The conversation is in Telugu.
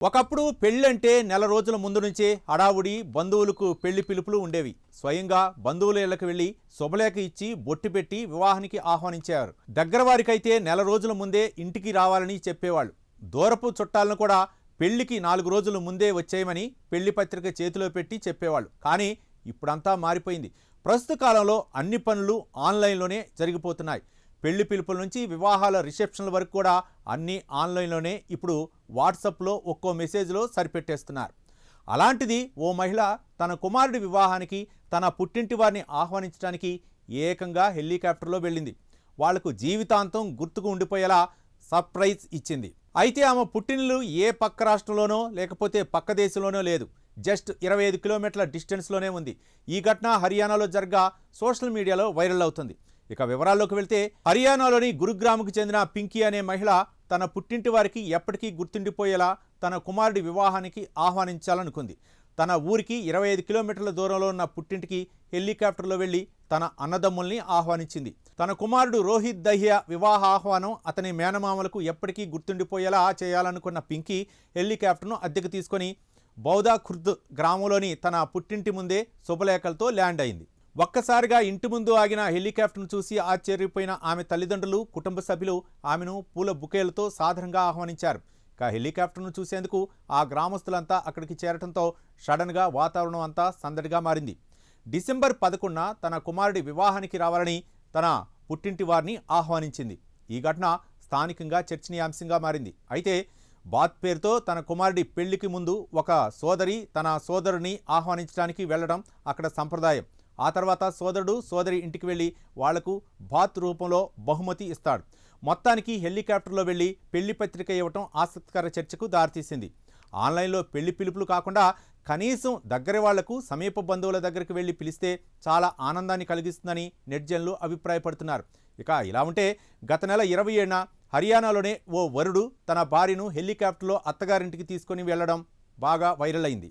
ఒకప్పుడు పెళ్ళంటే నెల రోజుల ముందు నుంచే హడావుడి బంధువులకు పెళ్లి పిలుపులు ఉండేవి. స్వయంగా బంధువుల ఇళ్లకు వెళ్లి శుభలేఖ ఇచ్చి బొట్టు పెట్టి వివాహానికి ఆహ్వానించేవారు. దగ్గర వారికైతే నెల రోజుల ముందే ఇంటికి రావాలని చెప్పేవాళ్ళు. దూరపు చుట్టాలను కూడా పెళ్లికి 4 రోజుల ముందే వచ్చేయమని పెళ్లి పత్రిక చేతిలో పెట్టి చెప్పేవాళ్ళు. కానీ ఇప్పుడంతా మారిపోయింది. ప్రస్తుత కాలంలో అన్ని పనులు ఆన్లైన్లోనే జరిగిపోతున్నాయి. పెళ్లి పిలుపుల నుంచి వివాహాల రిసెప్షన్ల వరకు కూడా అన్నీ ఆన్లైన్లోనే. ఇప్పుడు వాట్సాప్లో ఒక్కో మెసేజ్లో సరిపెట్టేస్తున్నారు. అలాంటిది ఓ మహిళ తన కుమారుడి వివాహానికి తన పుట్టింటి వారిని ఆహ్వానించడానికి ఏకంగా హెలికాప్టర్లో వెళ్ళింది. వాళ్లకు జీవితాంతం గుర్తుకు ఉండిపోయేలా సర్ప్రైజ్ ఇచ్చింది. అయితే ఆమె పుట్టినిల్లు ఏ పక్క రాష్ట్రంలోనో లేకపోతే పక్క దేశంలోనో లేదు. జస్ట్ 25 కిలోమీటర్ల డిస్టెన్స్లోనే ఉంది. ఈ ఘటన హర్యానాలో జరగా సోషల్ మీడియాలో వైరల్ అవుతుంది. ఇక వివరాల్లోకి వెళ్తే, హర్యానాలోని గురుగ్రామ్కు చెందిన పింకీ అనే మహిళ తన పుట్టింటి వారికి ఎప్పటికీ గుర్తుండిపోయేలా తన కుమారుడి వివాహానికి ఆహ్వానించాలనుకుంది. తన ఊరికి 25 కిలోమీటర్ల దూరంలో ఉన్న పుట్టింటికి హెలికాప్టర్లో వెళ్లి తన అన్నదమ్ముల్ని ఆహ్వానించింది. తన కుమారుడు రోహిత్ దహియా వివాహ ఆహ్వానం అతని మేనమామలకు ఎప్పటికీ గుర్తుండిపోయేలా చేయాలనుకున్న పింకీ హెలికాప్టర్ను అద్దెకు తీసుకొని బౌదా ఖుర్ద్ గ్రామంలోని తన పుట్టింటి ముందే శుభలేఖలతో ల్యాండ్ అయింది. ఒక్కసారిగా ఇంటి ముందు ఆగిన హెలికాప్టర్ను చూసి ఆశ్చర్యపోయిన ఆమె తల్లిదండ్రులు, కుటుంబ సభ్యులు ఆమెను పూల బుకేలతో సాదరంగా ఆహ్వానించారు. ఇక హెలికాప్టర్ను చూసేందుకు ఆ గ్రామస్తులంతా అక్కడికి చేరటంతో సడన్గా వాతావరణం అంతా సందడిగా మారింది. డిసెంబర్ 11న తన కుమారుడి వివాహానికి రావాలని తన పుట్టింటి వారిని ఆహ్వానించింది. ఈ ఘటన స్థానికంగా చర్చనీయాంశంగా మారింది. అయితే బాత్ పేరుతో తన కుమారుడి పెళ్లికి ముందు ఒక సోదరి తన సోదరుని ఆహ్వానించడానికి వెళ్లడం అక్కడ సంప్రదాయం. ఆ తర్వాత సోదరుడు సోదరి ఇంటికి వెళ్ళి వాళ్లకు బాత్ రూపంలో బహుమతి ఇస్తాడు. మొత్తానికి హెలికాప్టర్లో వెళ్ళి పెళ్లి పత్రిక ఇవ్వటం ఆసక్తికర చర్చకు దారితీసింది. ఆన్లైన్లో పెళ్లి పిలుపులు కాకుండా కనీసం దగ్గర వాళ్లకు, సమీప బంధువుల దగ్గరికి వెళ్ళి పిలిస్తే చాలా ఆనందాన్ని కలిగిస్తుందని నెటిజన్లు అభిప్రాయపడుతున్నారు. ఇక ఇలా ఉంటే గత నెల 27న హర్యానాలోనే ఓ వరుడు తన భార్యను హెలికాప్టర్లో అత్తగారింటికి తీసుకొని వెళ్లడం బాగా వైరల్ అయింది.